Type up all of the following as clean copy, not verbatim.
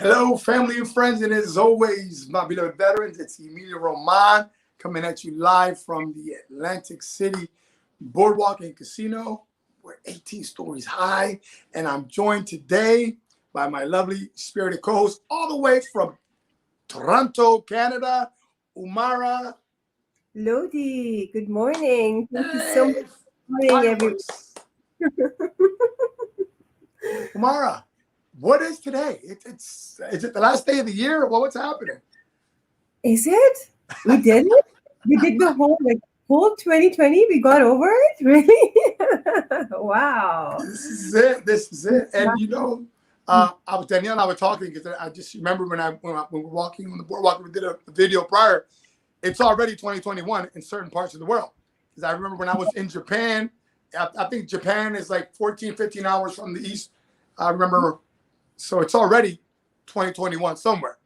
Hello, family and friends, and as always, my beloved veterans, it's Emilio Roman coming at you live from the Atlantic City Boardwalk and Casino. We're 18 stories high, and I'm joined today by my lovely spirited co-host all the way from Toronto, Canada, Umara. Lodi, good morning. Thank you so much Hey, for morning, everyone. fireworks. Umara, what is today? Is it the last day of the year? What's happening? Is it? We did it? We did the whole 2020. We got over it? Really? Wow. This is it. This is it. And I was Daniela and I were talking because I just remember when we were walking on the boardwalk, we did a video prior. It's already 2021 in certain parts of the world. Because I remember when I was in Japan, I think Japan is like 14, 15 hours from the east. I remember, so it's already 2021 somewhere.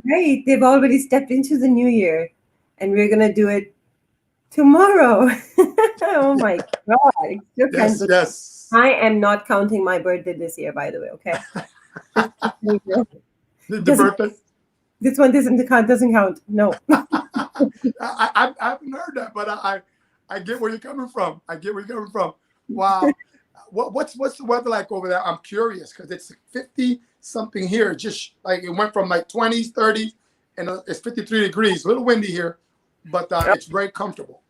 Right. They've already stepped into the new year, and we're going to do it tomorrow. Oh my God. I still can't Yes, believe. yes. I am not counting my birthday this year, by the way, okay? The Doesn't, birthday. this one doesn't count. No. I haven't heard that, but I get where you're coming from. I get where you're coming from. Wow. What's the weather like over there? I'm curious because it's 50 something here. Just like it went from like 20s, 30s, and it's 53 degrees. A little windy here, but it's very comfortable.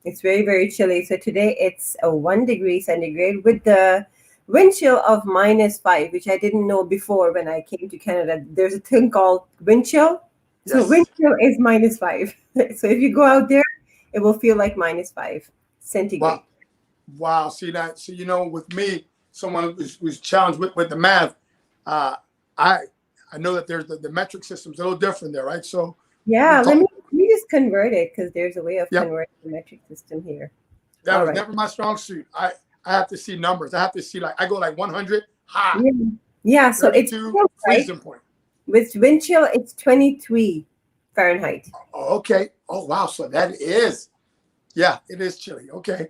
It's very, very chilly. So today it's a 1 degree centigrade with the wind chill of -5, which I didn't know before when I came to Canada. There's a thing called wind chill. So wind Yes. chill is -5. So if you go out there, it will feel like -5 centigrade. Wow. Wow. See that? So with me, someone who's challenged with the math, uh, I know that there's the metric system's a little different there, right? So we Yeah, let talk. me just convert it because there's a way of Yep. converting the metric system here. That All was right. never my strong suit. I have to see numbers. I have to see I go like 100 high, Yeah, yeah, so it's 32 cold, right? freezing point. With wind chill, it's 23 Fahrenheit. Oh, okay. Oh wow. So that is, yeah, it is chilly. Okay.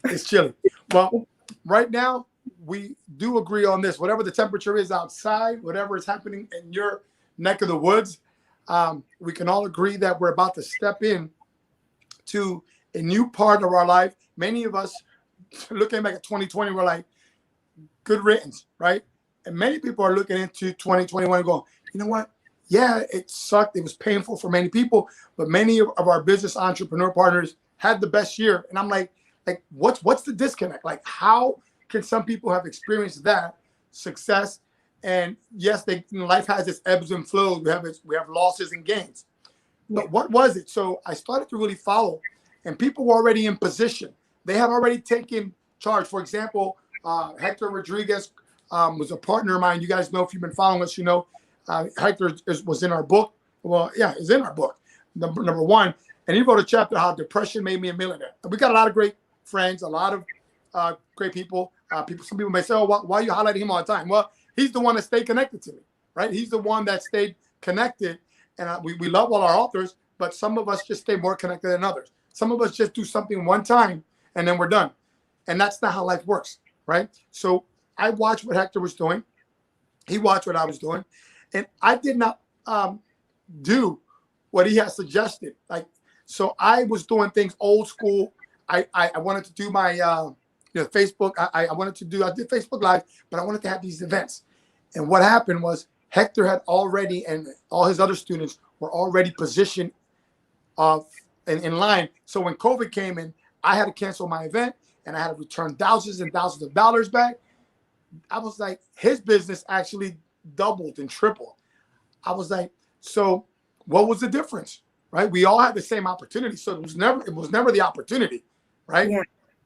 It's chilly. Well, right now we do agree on this. Whatever the temperature is outside, whatever is happening in your neck of the woods, we can all agree that we're about to step in to a new part of our life. Many of us looking back at 2020, we're like, good riddance, right? And many people are looking into 2021 and going, you know what? Yeah, it sucked. It was painful for many people, but many of our business entrepreneur partners had the best year. And I'm like what's the disconnect? Like, how can some people have experienced that success? And yes, life has its ebbs and flows. We have losses and gains. Yeah. But what was it? So I started to really follow, and people were already in position. They had already taken charge. For example, Hector Rodriguez was a partner of mine. You guys know, if you've been following us, Hector was in our book. Well, yeah, is in our book, number one. And he wrote a chapter, How Depression Made Me a Millionaire. And we got a lot of great friends, a lot of great people. Some people may say, oh, why are you highlighting him all the time? Well, he's the one that stayed connected to me, right? He's the one that stayed connected. And we love all our authors, but some of us just stay more connected than others. Some of us just do something one time and then we're done. And that's not how life works, right? So I watched what Hector was doing. He watched what I was doing. And I did not do what he had suggested. So I was doing things old school. I wanted to do my Facebook. I did Facebook Live, but I wanted to have these events. And what happened was Hector had already, and all his other students were already positioned in line. So when COVID came in, I had to cancel my event and I had to return thousands and thousands of dollars back. I was like, his business actually doubled and tripled. I was like, so what was the difference? Right? We all had the same opportunity. So it was never the opportunity, right? Yeah.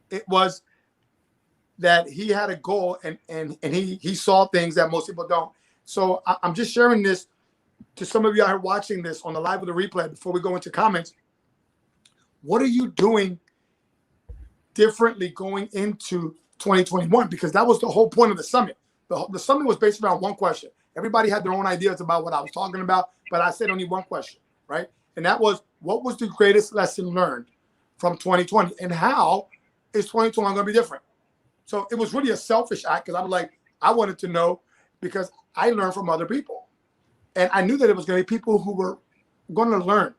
It was that he had a goal and he saw things that most people don't. So I'm just sharing this to some of you out here watching this on the live or the replay before we go into comments. What are you doing differently going into 2021? Because that was the whole point of the summit. The summit was based around one question. Everybody had their own ideas about what I was talking about, but I said only one question, right? And that was, what was the greatest lesson learned from 2020? And how is 2021 going to be different? So it was really a selfish act because I was like, I wanted to know because I learned from other people, And I knew that it was going to be people who were going to learn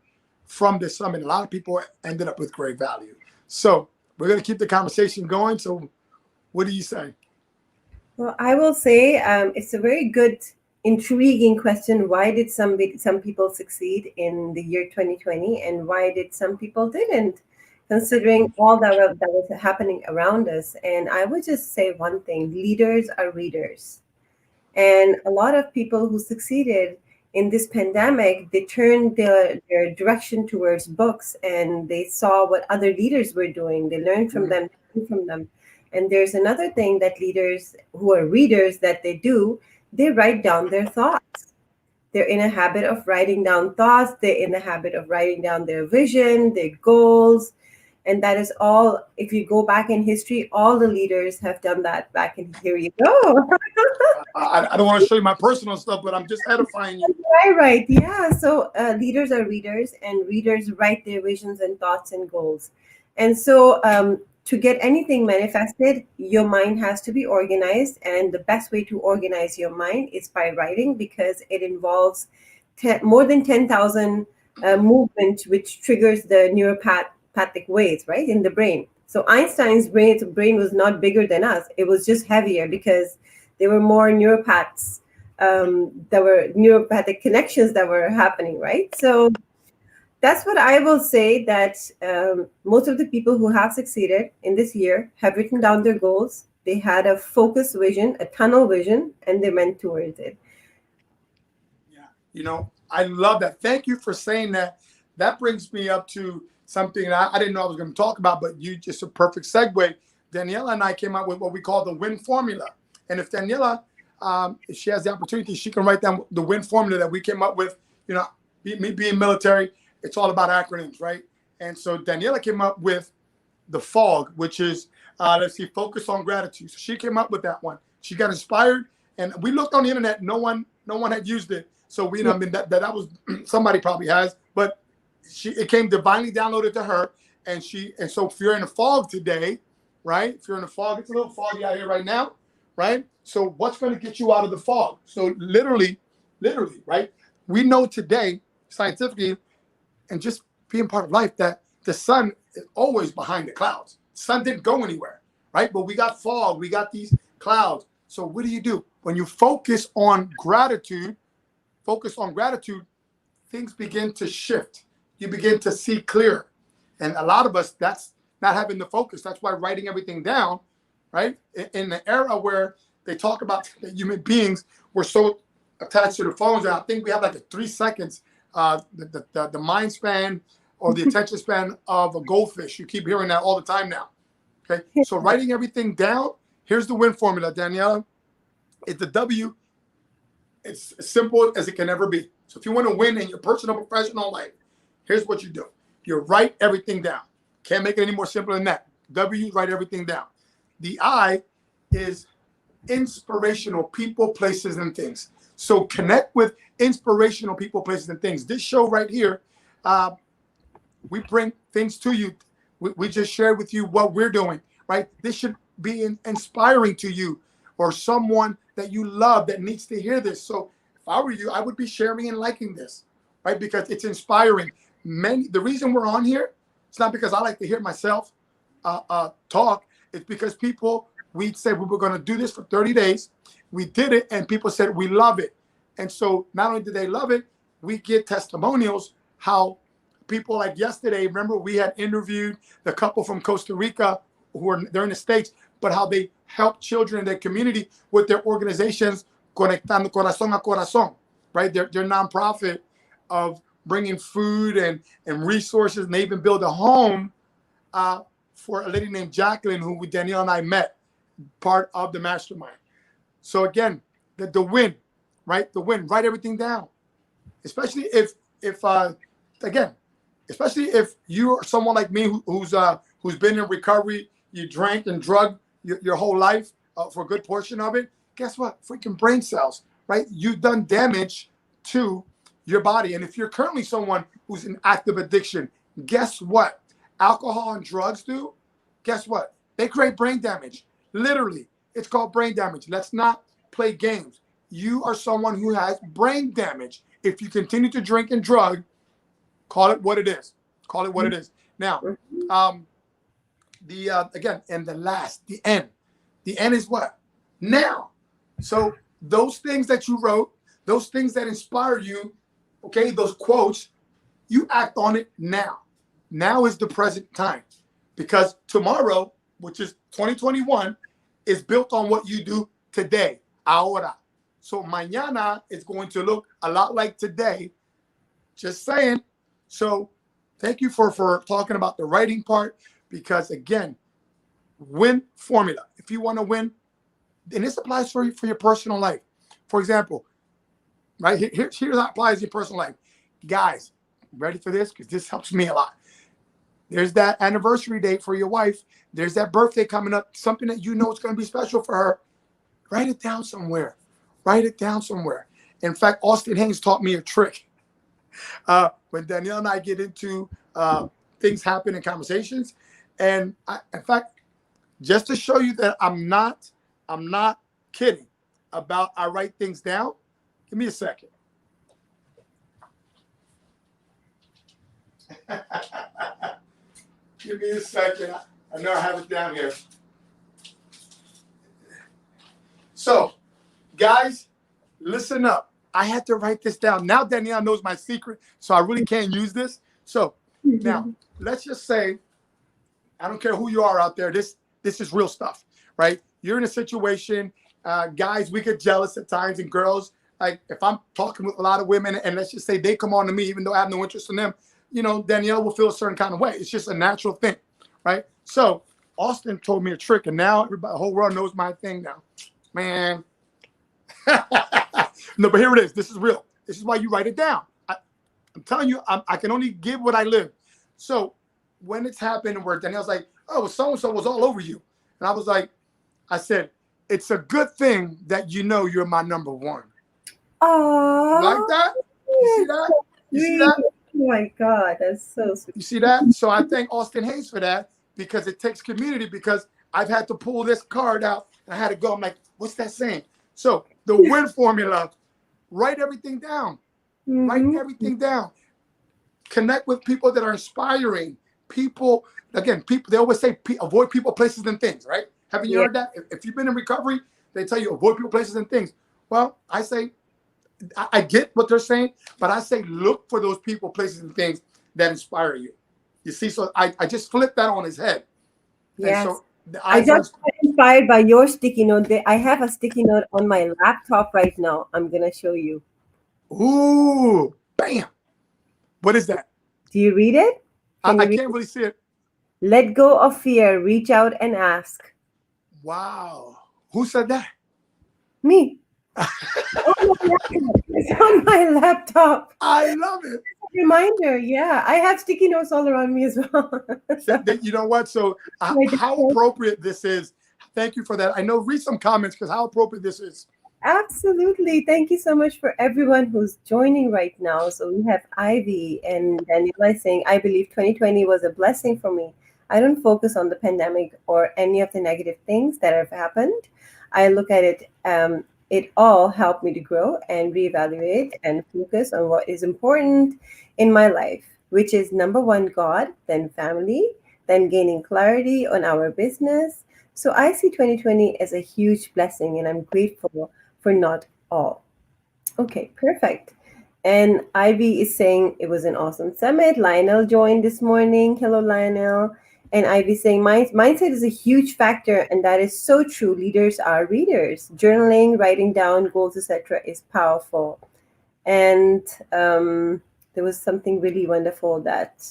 from this summit. A lot of people ended up with great value. So we're going to keep the conversation going. So what do you say? Well, I will say it's a very good, intriguing question. Why did some people succeed in the year 2020, and why did some people didn't? Considering all that was happening around us, and I would just say one thing: leaders are readers. And a lot of people who succeeded in this pandemic, they turned their direction towards books, and they saw what other leaders were doing. They learned from Mhm. them, learned from them. And there's another thing that leaders who are readers that they do, they write down their thoughts. They're in a habit of writing down thoughts, they're in the habit of writing down their vision, their goals. And that is all, if you go back in history, all the leaders have done that back in, here you go. I don't want to show you my personal stuff, but I'm just edifying you. Right, right. Yeah. So leaders are readers, and readers write their visions and thoughts and goals. And so to get anything manifested, your mind has to be organized. And the best way to organize your mind is by writing, because it involves more than 10,000 movement, which triggers the neuropathic waves, right, in the brain. So Einstein's brain was not bigger than us. It was just heavier because there were more neuropaths, there were neuropathic connections that were happening, right? So that's what I will say, that most of the people who have succeeded in this year have written down their goals. They had a focused vision, a tunnel vision, and they went towards it. Yeah. I love that. Thank you for saying that. That brings me up to something that I didn't know I was going to talk about, but you just a perfect segue. Daniela and I came up with what we call the win formula. And if Daniela, if she has the opportunity, she can write down the win formula that we came up with. Me being military, it's all about acronyms, right? And so Daniela came up with the FOG, which is, let's see, focus on gratitude. So she came up with that one. She got inspired, and we looked on the internet. No one had used it. So we, I mean, that was somebody probably has, but it came divinely downloaded to her, and so if you're in a fog today, right? If you're in a fog, it's a little foggy out here right now, right? So what's going to get you out of the fog? So literally, right? We know today scientifically, and just being part of life, that the sun is always behind the clouds. The sun didn't go anywhere, right? But we got fog, we got these clouds. So what do? When you focus on gratitude, things begin to shift. You begin to see clear. And a lot of us, that's not having the focus. That's why writing everything down, right? In the era where they talk about human beings, we're so attached to the phones. And I think we have like a 3 seconds, the mind span or the attention span of a goldfish. You keep hearing that all the time now. Okay. So writing everything down, here's the win formula, Daniela. It's the W. It's as simple as it can ever be. So if you want to win in your personal, professional life, here's what you do. You write everything down. Can't make it any more simple than that. W, write everything down. The I is inspirational people, places, and things. So connect with inspirational people, places, and things. This show right here, we bring things to you. We just shared with you what we're doing, right? This should be inspiring to you or someone that you love that needs to hear this. So if I were you, I would be sharing and liking this, right? Because it's inspiring. The reason we're on here, it's not because I like to hear myself talk. It's because we said we were going to do this for 30 days. We did it, and people said we love it. And so not only did they love it, we get testimonials how people, like yesterday, remember we had interviewed the couple from Costa Rica they're in the States, but how they help children in their community with their organizations, Conectando Corazón a Corazón, right? Their nonprofit of bringing food and resources, and they even built a home for a lady named Jacqueline, who Danielle and I met, part of the mastermind. So again, the win, right? The win, write everything down. Especially especially if you are someone like me who's been in recovery, you drank and drugged your whole life for a good portion of it. Guess what? Freaking brain cells, right? You've done damage to your body. And if you're currently someone who's in active addiction, guess what? Alcohol and drugs do. Guess what? They create brain damage. Literally, it's called brain damage. Let's not play games. you are someone who has brain damage. If you continue to drink and drug, call it what it is. Call it what it is. Now, the again, and the end. The end is what? Now. So those things that you wrote, those things that inspire you, okay, those quotes, you act on it now. Now is the present time. Because tomorrow, which is 2021, is built on what you do today, ahora. So mañana is going to look a lot like today. Just saying. So thank you for talking about the writing part, because again, win formula. If you want to win, and this applies for your personal life. For example, right here's how it applies in your personal life. Guys, ready for this? Because this helps me a lot. There's that anniversary date for your wife. There's that birthday coming up, something that you know is going to be special for her. Write it down somewhere. Write it down somewhere. In fact, Austin Haynes taught me a trick. When Danielle and I get into things happen in conversations. And in fact, just to show you that I'm not kidding about I write things down. Give me a second. Give me a second. I know I have it down here. So, guys, listen up. I had to write this down. Now Danielle knows my secret, so I really can't use this. So now let's just say, I don't care who you are out there. This is real stuff, right? You're in a situation, guys, we get jealous at times, and girls, like if I'm talking with a lot of women and let's just say they come on to me, even though I have no interest in them, you know, Danielle will feel a certain kind of way. It's just a natural thing, right? So Austin told me a trick, and now everybody, the whole world knows my thing now, man. No, but here it is. This is real. This is why you write it down. I'm telling you, I can only give what I live. So when it's happened where Danielle's like, oh, well, so-and-so was all over you. And I was like, I said, it's a good thing that you know you're my number one. Oh, like that? You see that? You see that? Oh my God, that's so sweet. You see that? So I thank Austin Hayes for that, because it takes community, because I've had to pull this card out and I had to go. I'm like, what's that saying? So the win formula, write everything down. Write everything down. Connect with people that are inspiring. People, again, people, they always say avoid people, places, and things, right? Haven't you heard that? If you've been in recovery, they tell you avoid people, places, and things. Well, I say, I get what they're saying, but I say look for those people, places, and things that inspire you. You see, so I just flipped that on his head. Yes. So I just got inspired by your sticky note. I have a sticky note on my laptop right now. I'm going to show you. Ooh, bam. What is that? Do you read it? I can't really see it. Let go of fear. Reach out and ask. Wow. Who said that? Me. It's on my laptop. I love it. Reminder. Yeah. I have sticky notes all around me as well. You know what? So how appropriate this is. Thank you for that. I know, read some comments, because how appropriate this is. Absolutely. Thank you so much for everyone who's joining right now. So we have Ivy and Daniela saying, I believe 2020 was a blessing for me. I don't focus on the pandemic or any of the negative things that have happened. I look at it, it all helped me to grow and reevaluate and focus on what is important in my life, which is number one, God, then family, then gaining clarity on our business. So I see 2020 as a huge blessing, and I'm grateful for not all. Okay, perfect. And Ivy is saying it was an awesome summit. Lionel joined this morning. Hello, Lionel. And Ivy saying mindset is a huge factor, and that is so true. Leaders are readers. Journaling, writing down goals, etc., is powerful. And there was something really wonderful that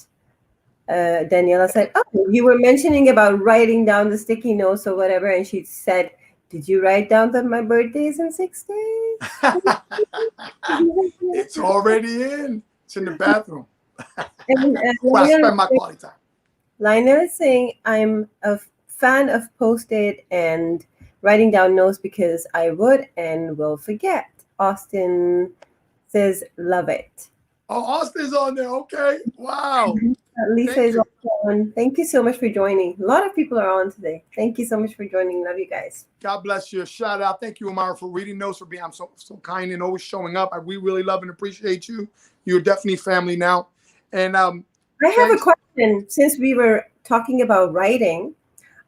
Daniela said, oh, you were mentioning about writing down the sticky notes or whatever, and she said, did you write down that my birthday is in 6 days? It's already in. It's in the bathroom. And, Where I spend my quality time. Lionel is saying, I'm a fan of Post-it and writing down notes because I would and will forget. Austin says, love it. Oh, Austin's on there. Okay. Wow. Lisa Thank is you. also on. Thank you so much for joining. A lot of people are on today. Thank you so much for joining. Love you guys. God bless you. Shout out. Thank you, Amara, for reading notes, for being so kind and always showing up. We really love and appreciate you. You're definitely family now. And I have a thanks. question. Since we were talking about writing,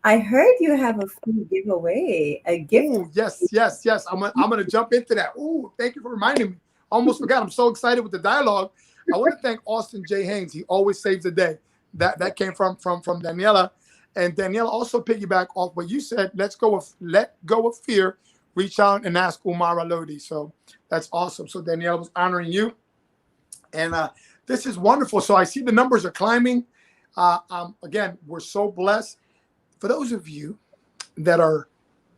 I heard you have a free giveaway, a gift. Oh, yes, yes, yes. I'm gonna jump into that. Oh, thank you for reminding me. Almost forgot. I'm so excited with the dialogue. I want to thank Austin J. Haynes. He always saves the day. That came from Daniela. And Daniela also piggyback off what you said. Let go of fear. Reach out and ask Umar Lodi. So that's awesome. So Daniela was honoring you. And this is wonderful. So I see the numbers are climbing. Again, we're so blessed. For those of you that are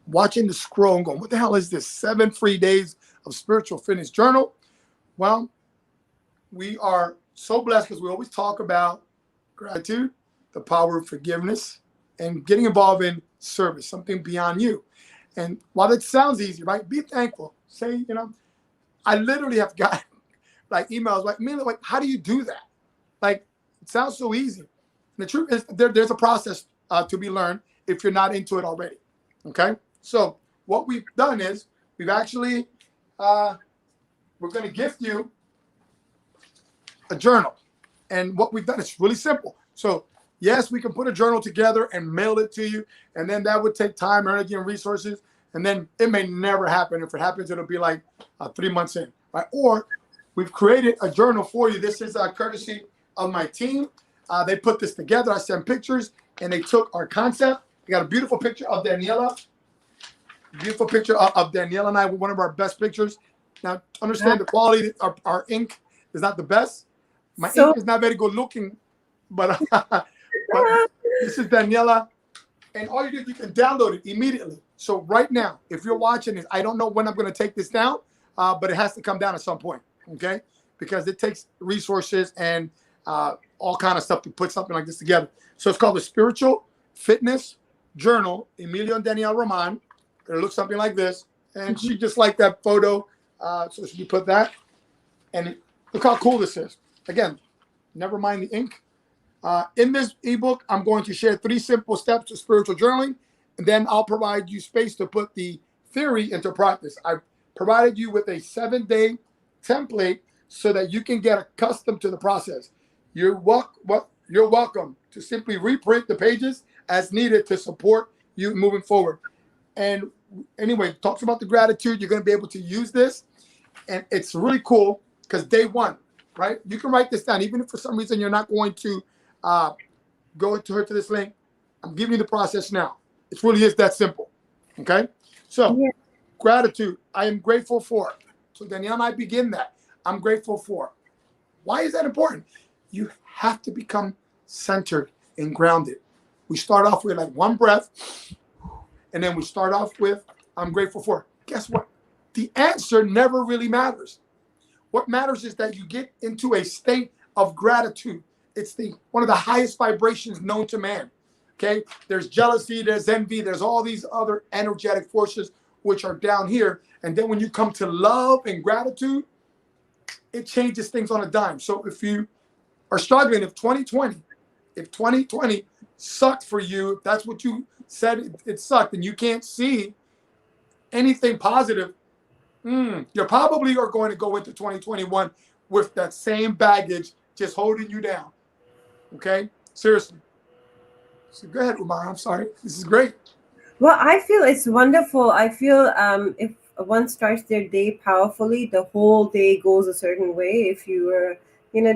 watching the scroll and going, what the hell is this? 7 free days of spiritual fitness journal. Well, we are so blessed because we always talk about gratitude, the power of forgiveness, and getting involved in service, something beyond you. And while it sounds easy, right? Be thankful. Say, I literally have got like emails like, man, like, how do you do that? Like, it sounds so easy. And the truth is, there's a process to be learned if you're not into it already. Okay. So what we've done is we've actually, we're going to gift you a journal. And what we've done is really simple. So yes, we can put a journal together and mail it to you. And then that would take time, energy, and resources. And then it may never happen. If it happens, it'll be like 3 months in, right? Or we've created a journal for you. This is courtesy of my team. They put this together. I sent pictures, and they took our concept. We got a beautiful picture of Daniela. Beautiful picture of Daniela and I. One of our best pictures. Now, understand the quality of our ink is not the best. My So ink is not very good looking, but this is Daniela. And all you do, you can download it immediately. So right now, if you're watching this, I don't know when I'm going to take this down, but it has to come down at some point, okay? Because it takes resources and all kind of stuff to put something like this together. So it's called the Spiritual Fitness Journal, Emilio and Danielle Roman. It looks something like this. And she just liked that photo. So she put that. And look how cool this is. Again, never mind the ink. In this ebook, I'm going to share 3 simple steps to spiritual journaling, and then I'll provide you space to put the theory into practice. I've provided you with a 7-day template so that you can get accustomed to the process. You're welcome to simply reprint the pages as needed to support you moving forward. And anyway, talks about the gratitude. You're going to be able to use this, and it's really cool because day one, right? You can write this down, even if for some reason you're not going to go to this link. I'm giving you the process now. It really is that simple. Okay. So yeah. gratitude. I am grateful for. So Danielle and I begin that. I'm grateful for. Why is that important? You have to become centered and grounded. We start off with like one breath, and then we start off with I'm grateful for. Guess what? The answer never really matters. What matters is that you get into a state of gratitude. It's one of the highest vibrations known to man. Okay, there's jealousy, there's envy, there's all these other energetic forces which are down here. And then when you come to love and gratitude, it changes things on a dime. So if you are struggling, if 2020 sucked for you, if that's what you said it sucked, and you can't see anything positive, you probably are going to go into 2021 with that same baggage just holding you down. Okay? Seriously. So go ahead, Umar. I'm sorry. This is great. Well, I feel it's wonderful. I feel if one starts their day powerfully, the whole day goes a certain way. If you were,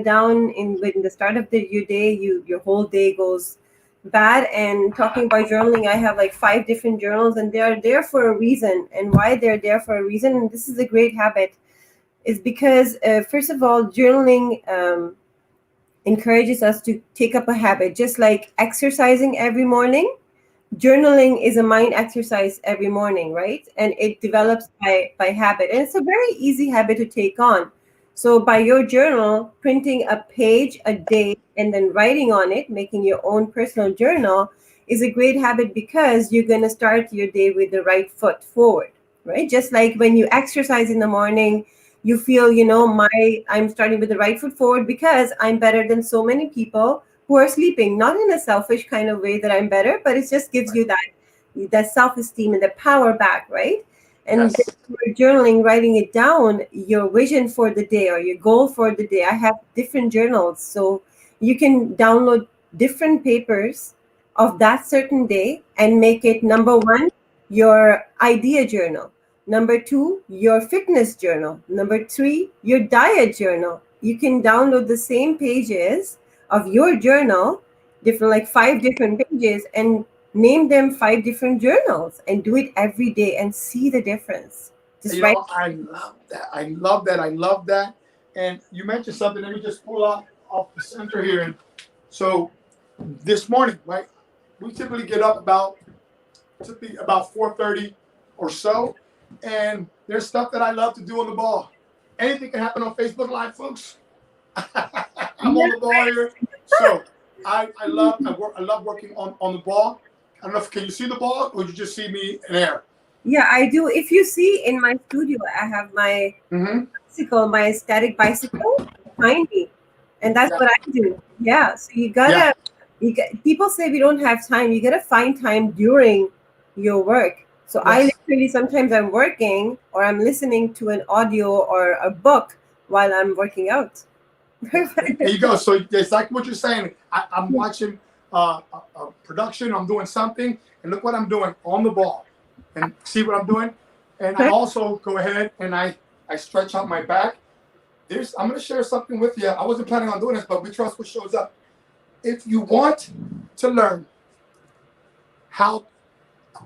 down in the start of your day, your whole day goes bad. And talking about journaling, I have like 5 different journals, and they are there for a reason. And why they're there for a reason, and this is a great habit, is because first of all, journaling encourages us to take up a habit, just like exercising every morning. Journaling is a mind exercise every morning, right? And it develops by habit, and it's a very easy habit to take on. So by your journal, printing a page a day and then writing on it, making your own personal journal, is a great habit because you're going to start your day with the right foot forward, right? Just like when you exercise in the morning, you feel, I'm starting with the right foot forward because I'm better than so many people who are sleeping, not in a selfish kind of way that I'm better, but it just gives you that self-esteem and the power back, right? And then Yes. you're journaling, writing it down, your vision for the day or your goal for the day. I have different journals, so you can download different papers of that certain day and make it number one, your idea journal. Number two, your fitness journal. Number three, your diet journal. You can download the same pages of your journal, different like five different pages, and name them five different journals and do it every day and see the difference. Just You write. know, I love that. I love that. I love that. And you mentioned something. Let me just pull up off the center here. And so this morning, right? We typically get up about 4:30 or so, and there's stuff that I love to do on the ball. Anything can happen on Facebook Live, folks. I'm on the ball here, so I love working on the ball. I don't know if can you see the ball or you just see me in air. Yeah, I do. If you see in my studio, I have my Mm-hmm. bicycle, my static bicycle behind me, and that's Yeah, what I do. Yeah, so yeah, people say we don't have time. You gotta find time during your work. So I yes. literally sometimes I'm working or I'm listening to an audio or a book while I'm working out. Yeah, there you go. So it's like what you're saying. I'm watching a production. I'm doing something, and look what I'm doing on the ball, and see what I'm doing. And I also go ahead and I stretch out my back. I'm going to share something with you. I wasn't planning on doing this, but we trust what shows up. If you want to learn how,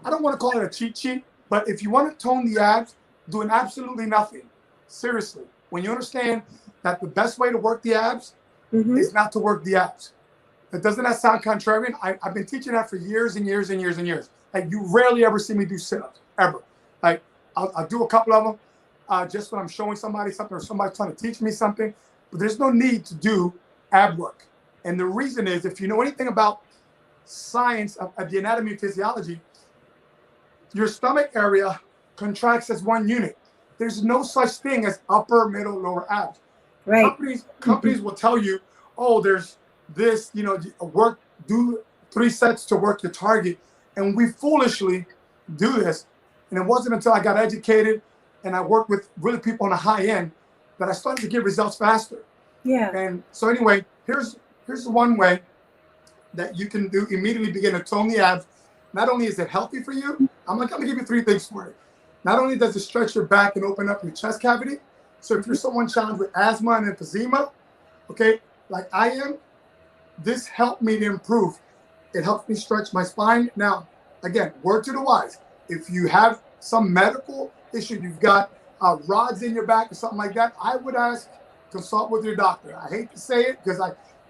I don't want to call it a cheat sheet, but if you want to tone the abs, doing absolutely nothing. Seriously, when you understand that the best way to work the abs Mm-hmm. is not to work the abs. Doesn't that sound contrarian? I've been teaching that for years and years and years and years. Like you rarely ever see me do sit-ups ever. Like I'll do a couple of them just when I'm showing somebody something or somebody's trying to teach me something. But there's no need to do ab work. And the reason is, if you know anything about science of the anatomy and physiology, your stomach area contracts as one unit. There's no such thing as upper, middle, lower abs. Right. Companies will tell you, oh, there's this, work, do 3 sets to work your target. And we foolishly do this. And it wasn't until I got educated and I worked with really people on the high end that I started to get results faster. Yeah. And so anyway, here's the one way that you can do immediately begin to tone the abs. Not only is it healthy for you, I'm going to give you 3 things for it. Not only does it stretch your back and open up your chest cavity, so if you're someone challenged with asthma and emphysema, okay, like I am, this helped me to improve. It helps me stretch my spine. Now, again, word to the wise. If you have some medical issue, you've got rods in your back or something like that, I would ask, consult with your doctor. I hate to say it because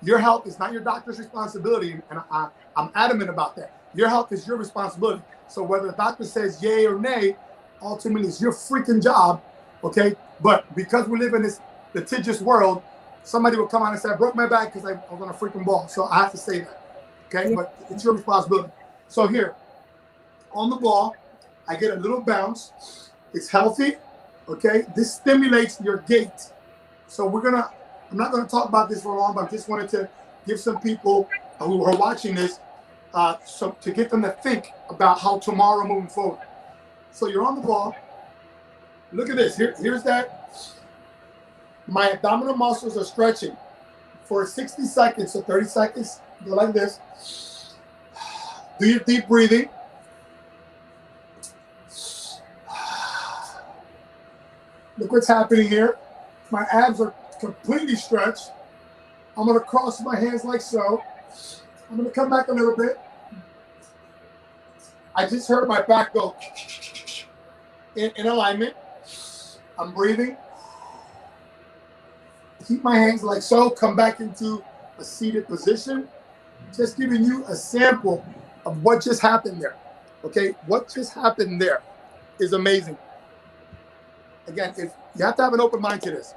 your health is not your doctor's responsibility, and I'm adamant about that. Your health is your responsibility. So whether the doctor says yay or nay, ultimately it's your freaking job, okay? But because we live in this litigious world, somebody will come on and say, I broke my back because I was on a freaking ball. So I have to say that, okay? Yeah. But it's your responsibility. So here, on the ball, I get a little bounce. It's healthy, okay? This stimulates your gait. So I'm not gonna talk about this for long, but I just wanted to give some people who are watching this, so to get them to think about how tomorrow moving forward. So you're on the ball. Look at this. Here's that. My abdominal muscles are stretching for 60 seconds, so 30 seconds. Go like this. Do your deep breathing. Look what's happening here. My abs are completely stretched. I'm going to cross my hands like so. I'm going to come back a little bit. I just heard my back go in alignment. I'm breathing. Keep my hands like so. Come back into a seated position. Just giving you a sample of what just happened there. Okay? What just happened there is amazing. Again, if you have to have an open mind to this.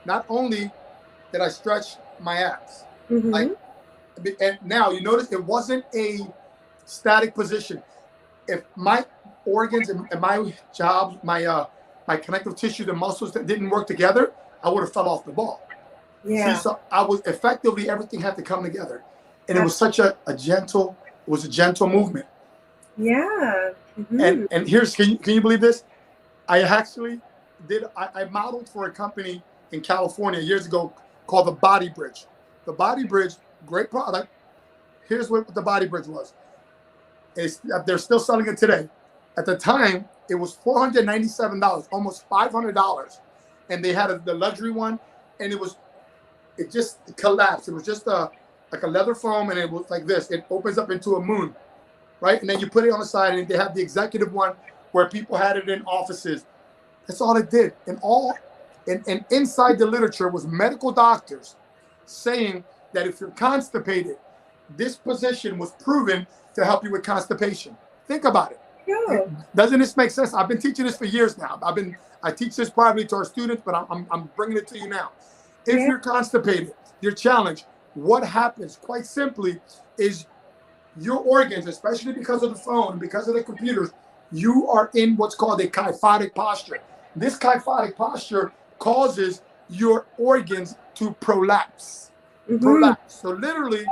Not only did I stretch my abs, Mm-hmm. and now you notice it wasn't a static position. If my organs and my jobs, my connective tissue, the muscles that didn't work together, I would have fell off the ball. See, Yeah. so I was effectively everything had to come together. And it was such a gentle, it was a gentle movement. Yeah. And here's, can you believe this? I actually I modeled for a company in California years ago called the Body Bridge. The Body Bridge, great product. Here's what the Body Bridge was. They're still selling it today. At the time, it was $497, almost $500, and they had the luxury one, and it just collapsed. It was just like a leather foam, and it was like this. It opens up into a moon, right? And then you put it on the side, and they have the executive one where people had it in offices. That's all it did. And inside the literature was medical doctors saying that if you're constipated, this position was proven to help you with constipation. Think about it. Yeah. Doesn't this make sense? I've been teaching this for years now. I teach this privately to our students, but I'm bringing it to you now. If you're constipated, you're challenged, what happens quite simply is your organs, especially because of the phone, because of the computers, you are in what's called a kyphotic posture. This kyphotic posture causes your organs to prolapse. Prolapse. So literally,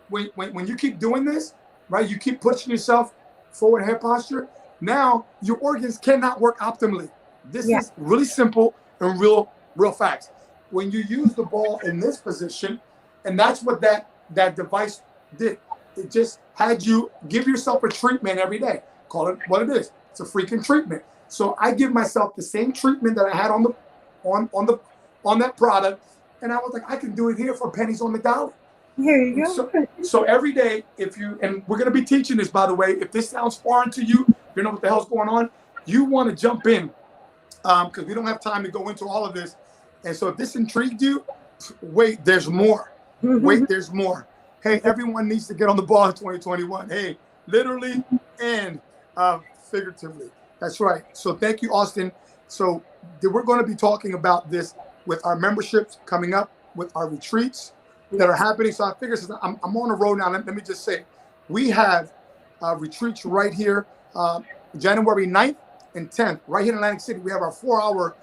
when you keep doing this, right, you keep pushing yourself forward head posture, now your organs cannot work optimally. This is really simple and real facts. When you use the ball in this position, and that's what that device did. It just had you give yourself a treatment every day. Call it what it is. It's a freaking treatment. So I give myself the same treatment that I had on that product, and I was like, I can do it here for pennies on the dollar. Here you go. So every day, and we're going to be teaching this, by the way, if this sounds foreign to you, you know what the hell's going on, you want to jump in, because we don't have time to go into all of this. And so if this intrigued you, wait, there's more. Wait, there's more. Hey, everyone needs to get on the ball in 2021. Hey, literally and figuratively. That's right. So thank you, Austin. So we're going to be talking about this with our memberships coming up, with our retreats that are happening. So I figure since I'm on the road now, let me just say, we have retreats right here, January 9th and 10th, right here in Atlantic City. We have our 4-hour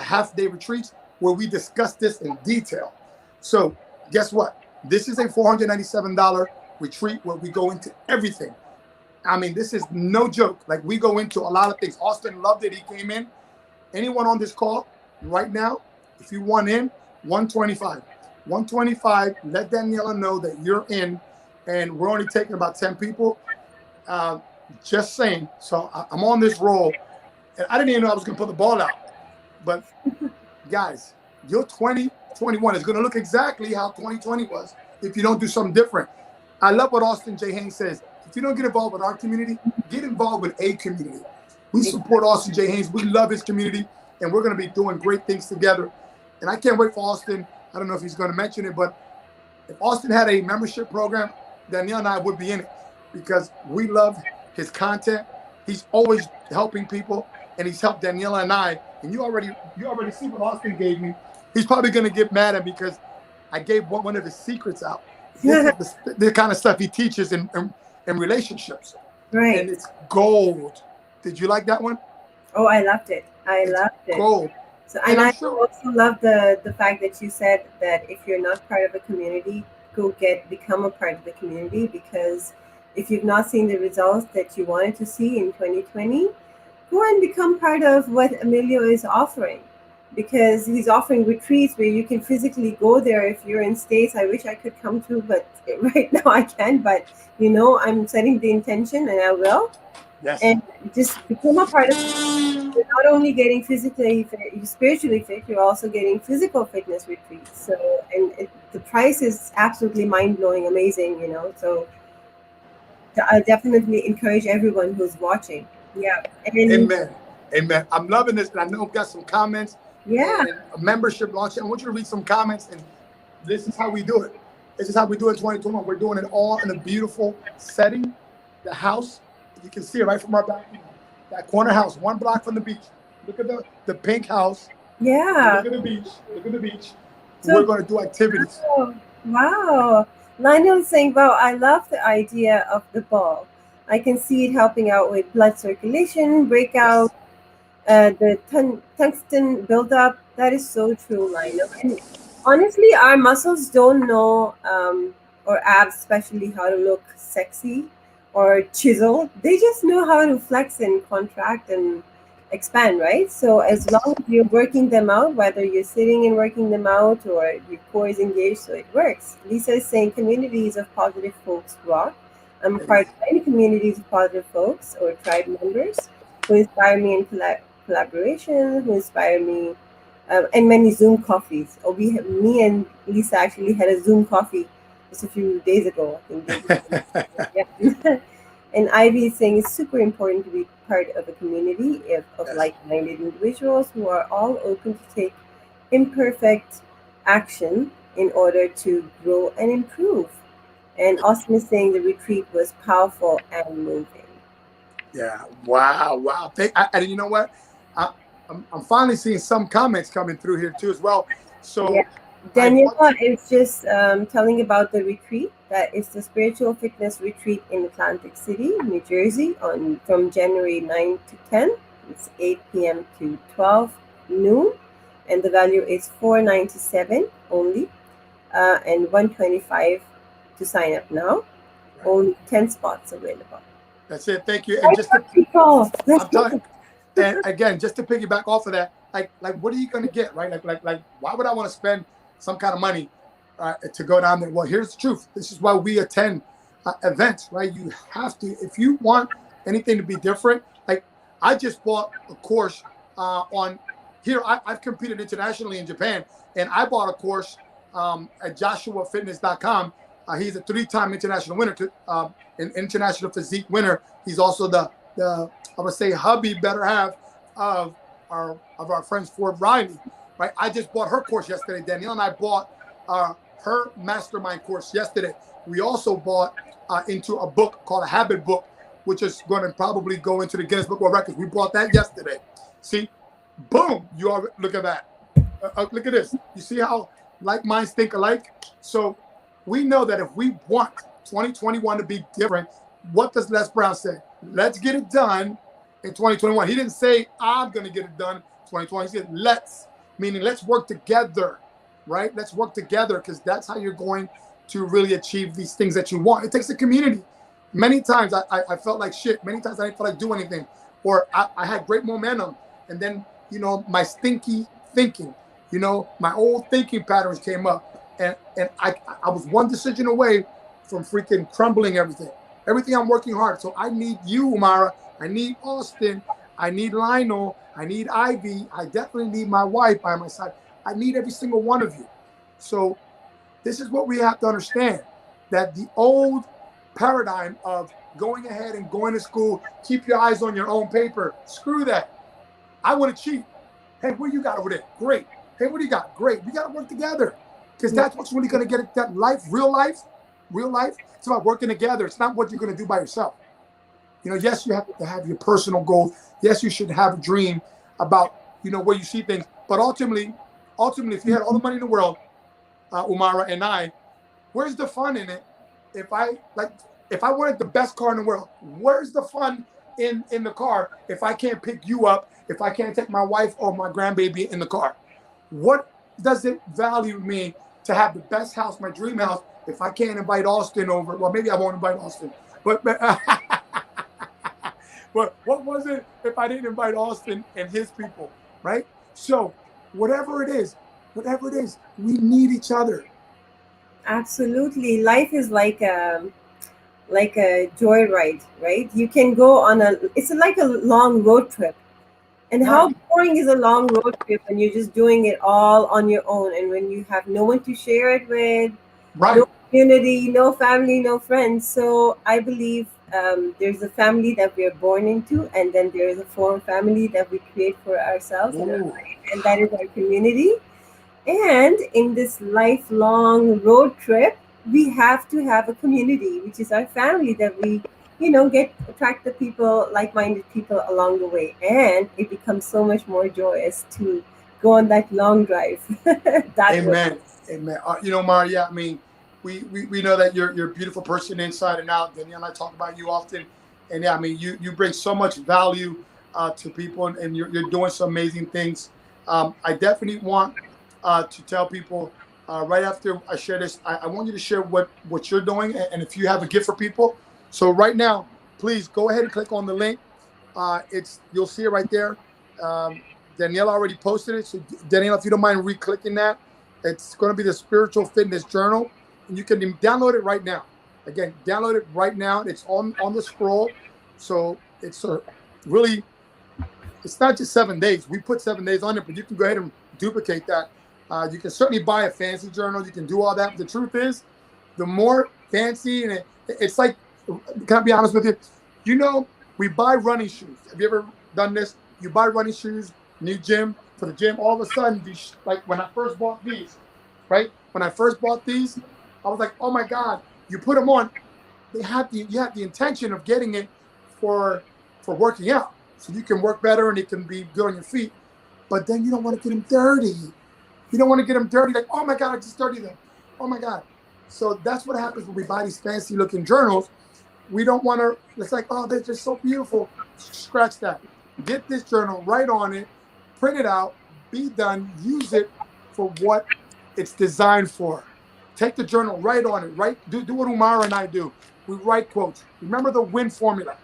half-day retreats where we discuss this in detail. So guess what? This is a $497 retreat where we go into everything. I mean, this is no joke. Like, we go into a lot of things. Austin loved it. He came in. Anyone on this call right now, if you want in, 125. 125, let Daniela know that you're in, and we're only taking about 10 people. Just saying. So I'm on this roll, and I didn't even know I was going to put the ball out. But, guys, your 2021 is going to look exactly how 2020 was if you don't do something different. I love what Austin J. Haynes says. If you don't get involved with our community, get involved with a community. We support Austin J. Haynes. We love his community, and we're going to be doing great things together. And I can't wait for Austin. I don't know if he's going to mention it, but if Austin had a membership program, Danielle and I would be in it because we love his content. He's always helping people, and he's helped Daniela and I. And you already see what Austin gave me. He's probably going to get mad at me because I gave one of his secrets out. This is the kind of stuff he teaches in relationships. Right. And it's gold. Did you like that one? Oh, I loved it. I loved it. Gold. So, and I also love the fact that you said that if you're not part of a community, become a part of the community, because if you've not seen the results that you wanted to see in 2020, go and become part of what Emilio is offering, because he's offering retreats where you can physically go there. If you're in states, I wish I could come to, but right now I can't. But I'm setting the intention, and I will. Yes. And just become a part of it. You're not only getting physically fit, you're spiritually fit, you're also getting physical fitness retreats. So, the price is absolutely mind-blowing, amazing, So I definitely encourage everyone who's watching. Yeah. Amen. I'm loving this, and I know we've got some comments. Yeah. And a membership launch. I want you to read some comments, and this is how we do it. This is how we do it in 2021. We're doing it all in a beautiful setting. The house, you can see it right from our back. That corner house, 1 block from the beach. Look at the pink house. Yeah. Look at the beach. So, we're going to do activities. Wow. Lionel's saying, wow, I love the idea of the ball. I can see it helping out with blood circulation, breakout, the tungsten buildup. That is so true, Lionel. And honestly, our muscles don't know or abs, especially how to look sexy or chisel. They just know how to flex and contract and expand, right? So as long as you're working them out, whether you're sitting and working them out or your core is engaged, so it works. Lisa is saying communities of positive folks rock. I'm a part of many communities of positive folks or tribe members who inspire me in collaboration, who inspire me, and many Zoom coffees. Or me and Lisa actually had a Zoom coffee just a few days ago. I think day before. Yeah. And Ivy is saying it's super important to be part of a community of Yes. like-minded individuals who are all open to take imperfect action in order to grow and improve. And Austin is saying the retreat was powerful and moving. Yeah. Wow. Wow. And you know what? I, I'm finally seeing some comments coming through here too as well. Yeah. So I want Daniela to. is just telling about the retreat. That is the spiritual fitness retreat in Atlantic City, New Jersey, on from January 9 to 10. It's 8 p.m. to 12 noon, and the value is 497 only, and 125 to sign up now. Right. Only 10 spots available. That's it. Thank you. And Let's just go, to, people. Let's I'm telling, go. and again, just to piggyback off of that, like, what are you going to get, right? Why would I want to spend some kind of money to go down there? Well, here's the truth. This is why we attend events, right? You have to, if you want anything to be different. Like, I just bought a course on here. I've competed internationally in Japan, and I bought a course at joshuafitness.com. He's a three-time international winner, an international physique winner. He's also the I would say hubby better half of our friends Ford Riley, right? I just bought her course yesterday. Danielle and I bought her mastermind course yesterday. We also bought into a book called a Habit Book, which is going to probably go into the Guinness Book of Records. We bought that yesterday. See, boom! You are look at that. Look at this. You see how like minds think alike? So we know that if we want 2021 to be different, what does Les Brown say? Let's get it done in 2021. He didn't say, I'm going to get it done 2020. He said, let's, meaning let's work together, right? Let's work together because that's how you're going to really achieve these things that you want. It takes a community. Many times I felt like shit. Many times I didn't feel like doing anything. Or I had great momentum. And then, my stinky thinking, my old thinking patterns came up. And I was one decision away from freaking crumbling everything. Everything I'm working hard. So I need you, Umara. I need Austin. I need Lionel. I need Ivy. I definitely need my wife by my side. I need every single one of you. So this is what we have to understand, that the old paradigm of going ahead and going to school, keep your eyes on your own paper. Screw that. I want to cheat. Hey, what you got over there? Great. Hey, what do you got? Great. We got to work together because that's what's really going to get it. That real life. It's about working together. It's not what you're going to do by yourself. Yes, you have to have your personal goals. Yes, you should have a dream about, where you see things. But ultimately, if you had all the money in the world, Umara and I, where's the fun in it? If I wanted the best car in the world, where's the fun in the car if I can't pick you up, if I can't take my wife or my grandbaby in the car? What does it value me to have the best house, my dream house, if I can't invite Austin over? Well, maybe I won't invite Austin, but but what was it if I didn't invite Austin and his people, right? So whatever it is, we need each other. Absolutely. Life is like a joyride, right? You can go on it's like a long road trip. And Right, how boring is a long road trip when you're just doing it all on your own and when you have no one to share it with, no right. community, no family, no friends. So I believe there's a family that we are born into, and then there is a form family that we create for ourselves in our Ooh, life, and that is our community. And in this lifelong road trip, we have to have a community, which is our family that we, get attract the people, like-minded people along the way, and it becomes so much more joyous to go on that long drive that way. amen, amen. Mara, yeah, I mean, we know that you're a beautiful person inside and out. Danielle and I talk about you often, and yeah, I mean, you bring so much value to people, and you're doing some amazing things. I definitely want to tell people right after I share this, I want you to share what you're doing, and if you have a gift for people. So right now, please go ahead and click on the link. It's you'll see it right there. Um, Daniela already posted it. So Daniela, if you don't mind re-clicking that, it's going to be the Spiritual Fitness Journal, and you can download it right now. Again, download it right now. It's on the scroll. So it's a really it's not just 7 days. We put 7 days on it, but you can go ahead and duplicate that. You can certainly buy a fancy journal. You can do all that. But the truth is, the more fancy, and it's like, can I be honest with you? You know, we buy running shoes. Have you ever done this? You buy running shoes, new gym for the gym. All of a sudden, these, like when I first bought these, right? When I first bought these, I was like, oh my God, you put them on. You have the intention of getting it for for working out, so you can work better and it can be good on your feet. But then you don't want to get them dirty. You don't want to get them dirty. Like, oh my God, I just dirty them. Oh my God. So that's what happens when we buy these fancy looking journals. We don't want to. It's like, oh, they're just so beautiful. Scratch that. Get this journal, write on it, print it out, be done, use it for what it's designed for. Take the journal, write on it, do what Umar and I do. We write quotes. Remember the win formula.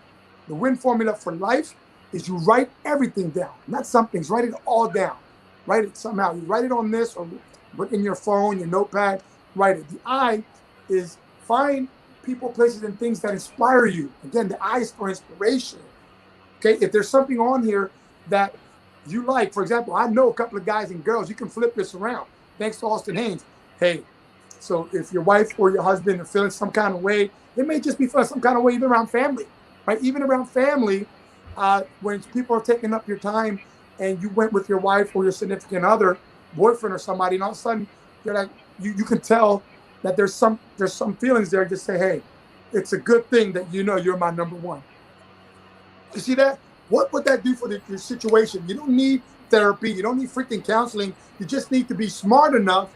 The win formula for life is you write everything down, not some things. Write it all down. Write it somehow. You write it on this or put in your phone, your notepad. Write it. The I is find people, places, and things that inspire you. Again, the I is for inspiration. Okay, if there's something on here that you like, for example, I know a couple of guys and girls. You can flip this around. Thanks to Austin Haynes. Hey, so if your wife or your husband are feeling some kind of way, it may just be feeling some kind of way even around family, right? Even around family, when people are taking up your time and you went with your wife or your significant other, boyfriend or somebody, and all of a sudden you're like, you can tell that there's some feelings there. Just say, hey, it's a good thing that you know you're my number one. You see that? What would that do for your situation? You don't need therapy. You don't need freaking counseling. You just need to be smart enough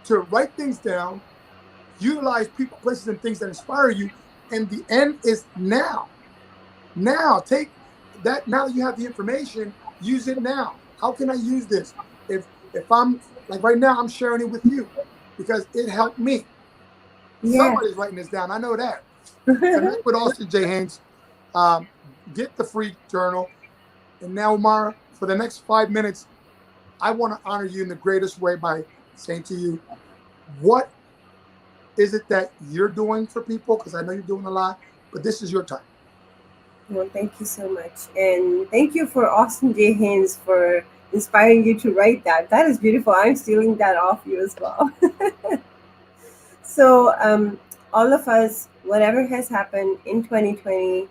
to write things down, utilize people, places, and things that inspire you. And the end is now. Now, take that. Now that you have the information, use it now. How can I use this? If I'm like right now, I'm sharing it with you because it helped me. Yeah. Somebody's writing this down. I know that. Connect with Austin J. Haynes. Um, get the free journal. And now, Mara, for the next 5 minutes, I want to honor you in the greatest way by saying to you, what is it that you're doing for people? Because I know you're doing a lot, but this is your time. Well, thank you so much. And thank you for Austin J. Haynes for inspiring you to write that. That is beautiful. I'm stealing that off you as well. So, all of us, whatever has happened in 2020,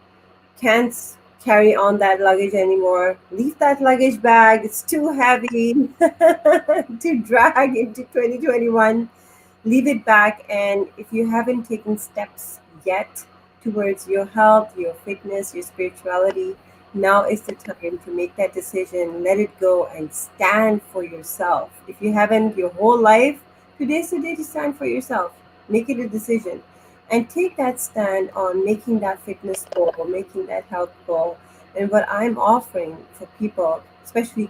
can't carry on that luggage anymore. Leave that luggage bag. It's too heavy to drag into 2021. Leave it back. And if you haven't taken steps yet towards your health, your fitness, your spirituality, now is the time to make that decision. Let it go and stand for yourself. If you haven't your whole life, today's the day to stand for yourself. Make it a decision and take that stand on making that fitness goal, making that health goal. And what I'm offering for people, especially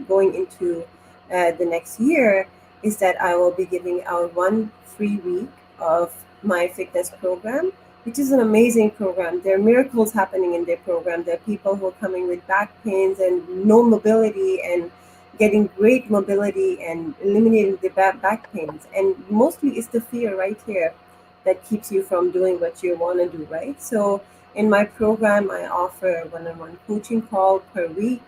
going into the next year, is that I will be giving out 1 free week of my fitness program, which is an amazing program. There are miracles happening in their program. There are people who are coming with back pains and no mobility and getting great mobility and eliminating the back pains. And mostly it's the fear right here that keeps you from doing what you want to do, right? So in my program, I offer one-on-one coaching call per week.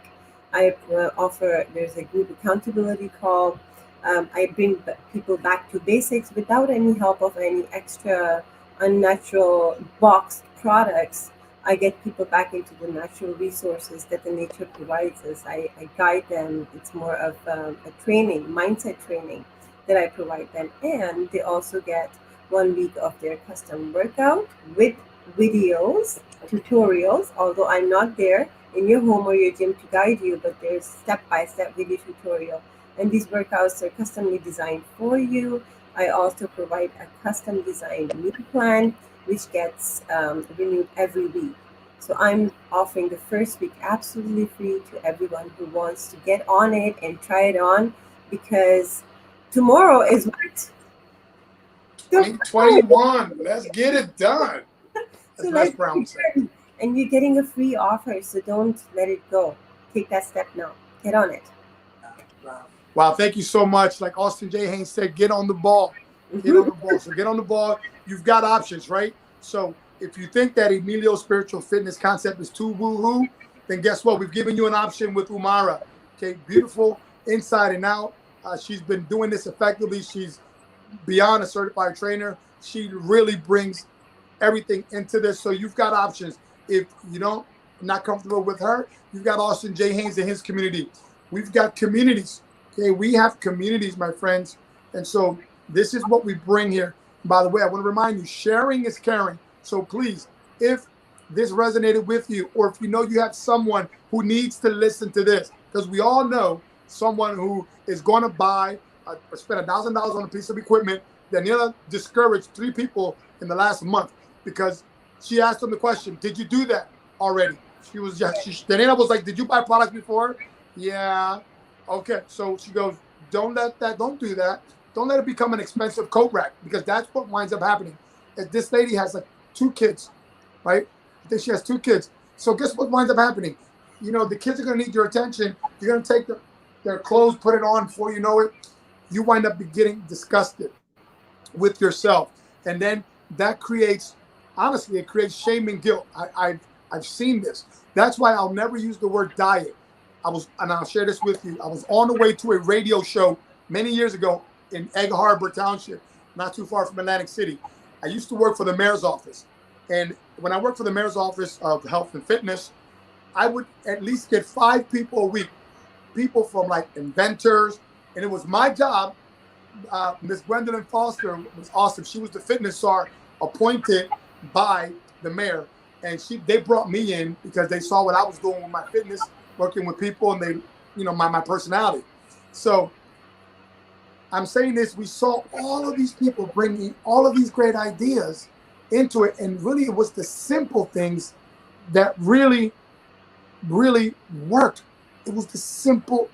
I offer, there's a group accountability call. I bring people back to basics without any help of any extra unnatural boxed products. I get people back into the natural resources that the nature provides us. I guide them. It's more of a training, mindset training that I provide them. And they also get 1 week of their custom workout with videos, tutorials, although I'm not there in your home or your gym to guide you, but there's step-by-step video tutorial. And these workouts are customly designed for you. I also provide a custom designed meal plan, which gets renewed every week. So I'm offering the first week absolutely free to everyone who wants to get on it and try it on, because Tomorrow is what? Tomorrow. 2021. Let's get it done. So As Les let's Brown would say. begin. And you're getting a free offer, so don't let it go. Take that step now. Get on it. Wow, thank you so much. Like Austin J. Haynes said, get on the ball. Get on the ball. So get on the ball. You've got options, right? So if you think that Emilio's spiritual fitness concept is too woo-hoo, then guess what? We've given you an option with Umara. Okay, beautiful inside and out. She's been doing this effectively. She's beyond a certified trainer. She really brings everything into this. So you've got options. If you don't not comfortable with her, you've got Austin J. Haynes and his community. We've got communities. Okay, we have communities, my friends. And so this is what we bring here. By the way, I want to remind you, sharing is caring. So please, if this resonated with you, or if you know you have someone who needs to listen to this, because we all know someone who is going to buy or spend $1,000 on a piece of equipment. Daniela discouraged 3 people in the last month because she asked them the question, did you do that already? Daniela was like, did you buy products before? Yeah. Okay. So she goes, don't do that. Don't let it become an expensive coat rack, because that's what winds up happening. And this lady has like 2 kids, right? I think she has 2 kids. So guess what winds up happening? You know, the kids are going to need your attention. You're going to take their clothes, put it on. Before you know it, you wind up getting disgusted with yourself. And then that creates, honestly, it creates shame and guilt. I've seen this. That's why I'll never use the word diet. And I'll share this with you. I was on the way to a radio show many years ago in Egg Harbor Township, not too far from Atlantic City. I used to work for the mayor's office. And when I worked for the mayor's office of health and fitness, I would at least get 5 people a week, people from like inventors. And it was my job. Miss Gwendolyn Foster was awesome. She was the fitness czar appointed by the mayor. And they brought me in because they saw what I was doing with my fitness, working with people, and they, you know, my personality. So I'm saying this, we saw all of these people bringing all of these great ideas into it. And really, it was the simple things that really, really worked. It was the simple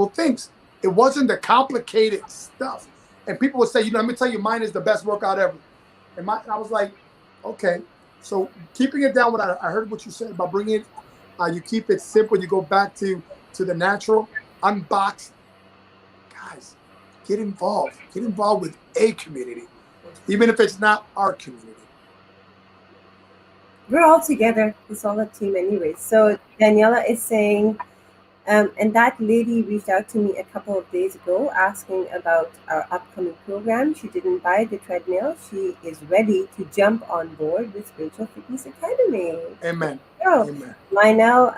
things. It wasn't the complicated stuff. And people would say, you know, let me tell you, mine is the best workout ever. And I was like, okay. So keeping it down, I heard what you said about bringing it, you keep it simple. You go back to the natural, unbox. Guys, get involved. Get involved with a community, even if it's not our community. We're all together. It's all a team anyway. So Daniela is saying, and that lady reached out to me a couple of days ago asking about our upcoming program. She didn't buy the treadmill. She is ready to jump on board with Spiritual Fitness Academy. Amen. So, Amen. Lionel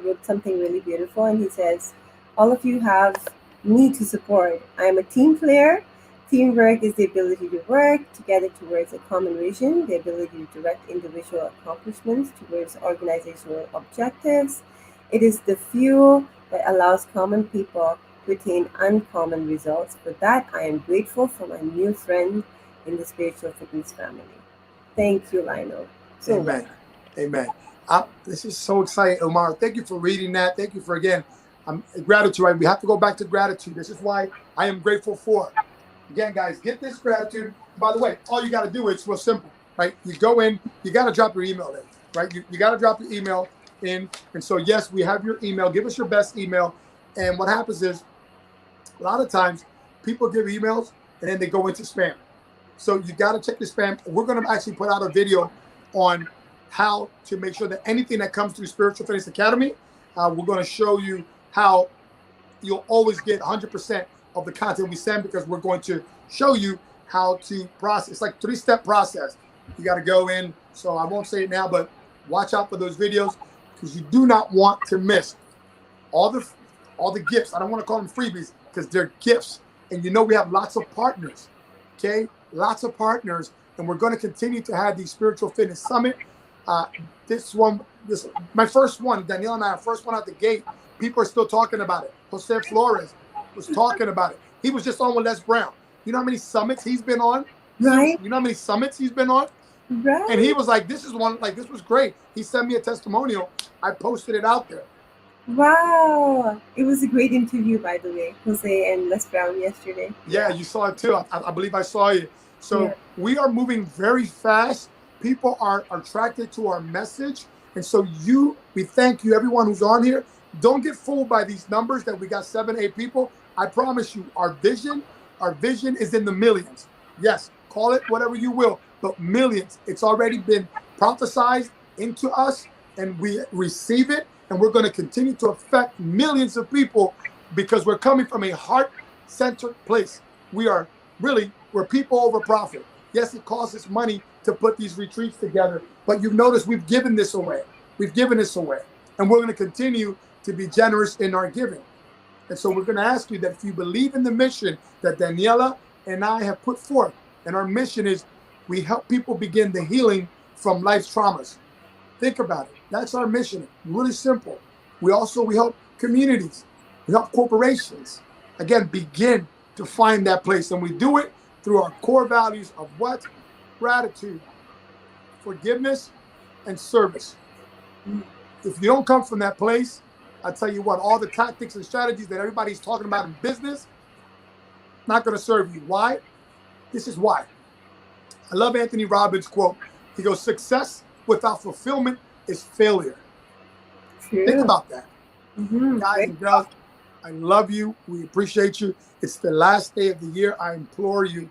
wrote something really beautiful, and he says, all of you have me to support. I am a team player. Teamwork is the ability to work together towards a common vision, the ability to direct individual accomplishments towards organizational objectives. It is the fuel that allows common people to attain uncommon results. For that, I am grateful for my new friend in the spiritual fitness family. Thank you, Lionel. So Amen. Amen. This is so exciting, Omar. Thank you for reading that. Thank you for, again, gratitude. Right? We have to go back to gratitude. This is why I am grateful for. Again, guys, get this gratitude. By the way, all you got to do is real simple, right? You go in, you got to drop your email in, right? You got to drop your email in. And so, yes, we have your email. Give us your best email. And what happens is a lot of times people give emails and then they go into spam. So you got to check the spam. We're going to actually put out a video on how to make sure that anything that comes through Spiritual Fitness Academy, we're going to show you how you'll always get 100% of the content we send, because we're going to show you how to process. It's like 3-step process. You got to go in. So I won't say it now, but watch out for those videos, because you do not want to miss all the gifts. I don't want to call them freebies, because they're gifts. And you know, we have lots of partners, okay? Lots of partners. And we're going to continue to have the Spiritual Fitness Summit. My first one, Danielle and I, our first one out the gate, people are still talking about it. Jose Flores was talking about it. He was just on with Les Brown. You know how many summits he's been on? right, You know how many summits he's been on? right. And he was like, this was great. He sent me a testimonial. I posted it out there. Wow. It was a great interview, by the way, Jose and Les Brown yesterday. Yeah, Yeah. you saw it too. I believe I saw you. Yeah. So we are moving very fast. People are attracted to our message. And so we thank you, everyone who's on here. Don't get fooled by these numbers that we got 7, 8 people. I promise you, our vision is in the millions. Yes, call it whatever you will, but millions. It's already been prophesized into us, and we receive it, and we're going to continue to affect millions of people because we're coming from a heart-centered place. We're people over profit. Yes, it costs us money to put these retreats together, but you've noticed we've given this away. We've given this away, and we're going to continue to be generous in our giving. And so we're going to ask you that if you believe in the mission that Daniela and I have put forth, and our mission is we help people begin the healing from life's traumas. Think about it. That's our mission. Really simple. We help communities. We help corporations. Again, begin to find that place. And we do it through our core values of what? Gratitude, forgiveness, and service. If you don't come from that place, I tell you what, all the tactics and strategies that everybody's talking about in business, not going to serve you. Why? This is why. I love Anthony Robbins' quote. He goes, success without fulfillment is failure. Think True. about that. Guys Great. and girls, I love you. We appreciate you. It's the last day of the year. I implore you.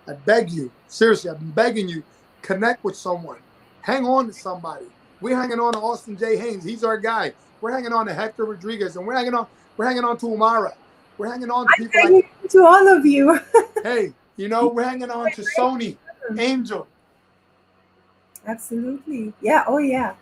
I beg you. Seriously, I've been begging you. Connect with someone. Hang on to somebody. We're hanging on to Austin J. Haynes. He's our guy. We're hanging on to Hector Rodriguez, and we're hanging on to Umara. We're hanging on to people like, Thank you to all of you. hey, we're hanging on to Sony, Angel. Absolutely. Yeah. Oh, yeah.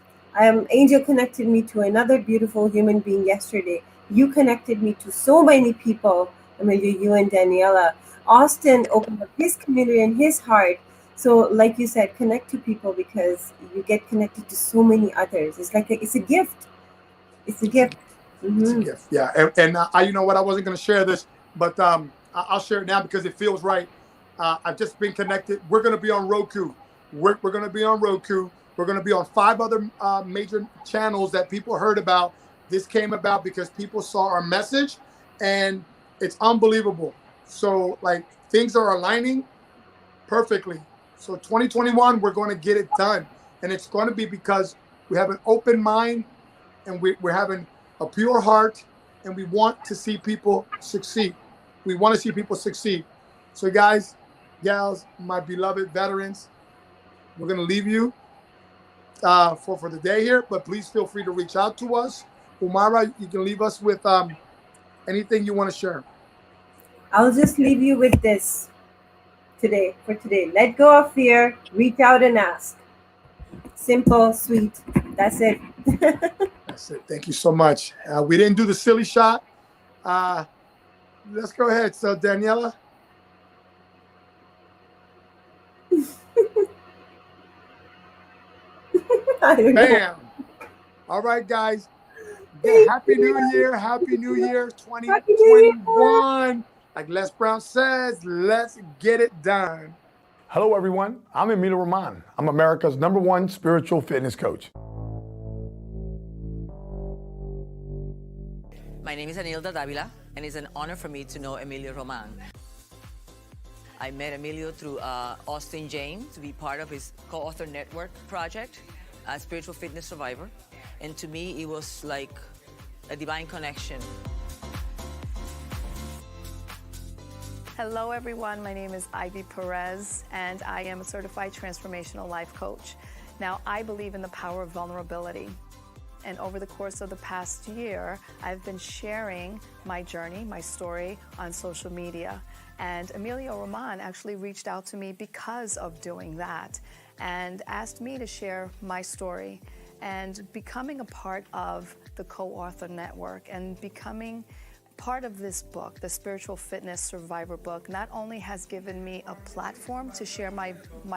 Angel connected me to another beautiful human being yesterday. You connected me to so many people, Amelia, you and Daniela. Austin opened up his community and his heart. So, like you said, connect to people because you get connected to so many others. It's a gift. It's a It's a gift. gift. It's a Hmm. gift. Yeah. And you know what? I wasn't going to share this, but I'll share it now because it feels right. I've just been connected. We're going to be on Roku. We're going to be on Roku. We're going to be on 5 other major channels that people heard about. This came about because people saw our message, and it's unbelievable. So, like, things are aligning perfectly. So 2021, we're going to get it done. And it's going to be because we have an open mind, and we're having a pure heart, and we want to see people succeed. We want to see people succeed. So, guys, gals, my beloved veterans, we're going to leave you for the day here, but please feel free to reach out to us. Umara, you can leave us with anything you want to share. I'll just leave you with this for today. Let go of fear, reach out and ask. Simple, sweet. That's it. That's it. Thank you so much. We didn't do the silly shot. Uh, let's go ahead. So, Daniela, I don't know. bam. All right, guys. Thank Happy New you. Year. Happy New Year Happy New Year. 2021. Like Les Brown says, let's get it done. Hello, everyone. I'm Emilio Roman. I'm America's #1 spiritual fitness coach. My name is Anilda Davila, and it's an honor for me to know Emilio Roman. I met Emilio through Austin James to be part of his co-author network project, Spiritual Fitness Survivor. And to me, it was like a divine connection. Hello, everyone. My name is Ivy Perez, and I am a certified transformational life coach. Now, I believe in the power of vulnerability. And over the course of the past year, I've been sharing my journey, my story on social media. And Emilio Roman actually reached out to me because of doing that and asked me to share my story. And becoming a part of the co-author network and becoming part of this book, the Spiritual Fitness Survivor book, not only has given me a platform to share my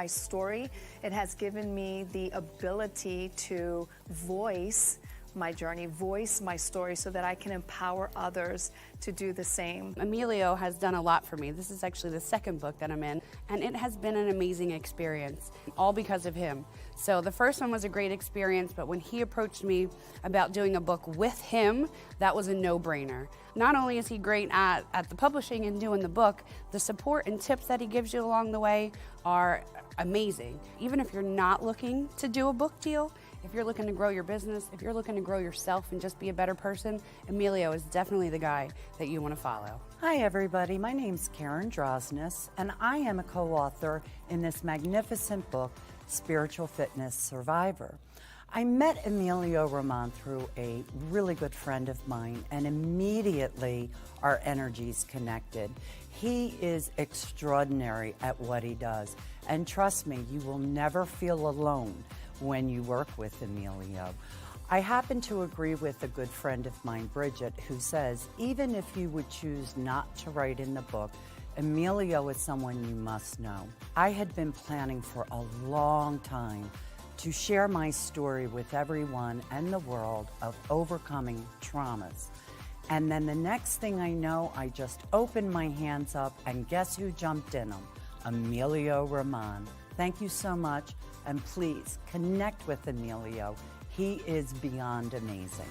story, it has given me the ability to voice my journey, voice my story so that I can empower others to do the same. Emilio has done a lot for me. This is actually the second book that I'm in, and it has been an amazing experience, all because of him. So the first one was a great experience, but when he approached me about doing a book with him, that was a no-brainer. Not only is he great at the publishing and doing the book, the support and tips that he gives you along the way are amazing. Even if you're not looking to do a book deal, if you're looking to grow your business, if you're looking to grow yourself and just be a better person, Emilio is definitely the guy that you want to follow. Hi everybody, my name's Karen Drosnes, and I am a co-author in this magnificent book, Spiritual Fitness Survivor. I met Emilio Roman through a really good friend of mine, and immediately our energies connected. He is extraordinary at what he does, and trust me, you will never feel alone when you work with Emilio. I happen to agree with a good friend of mine, Bridget, who says, even if you would choose not to write in the book, Emilio is someone you must know. I had been planning for a long time to share my story with everyone and the world of overcoming traumas. And then the next thing I know, I just opened my hands up, and guess who jumped in them? Emilio Roman. Thank you so much, and please connect with Emilio. He is beyond amazing.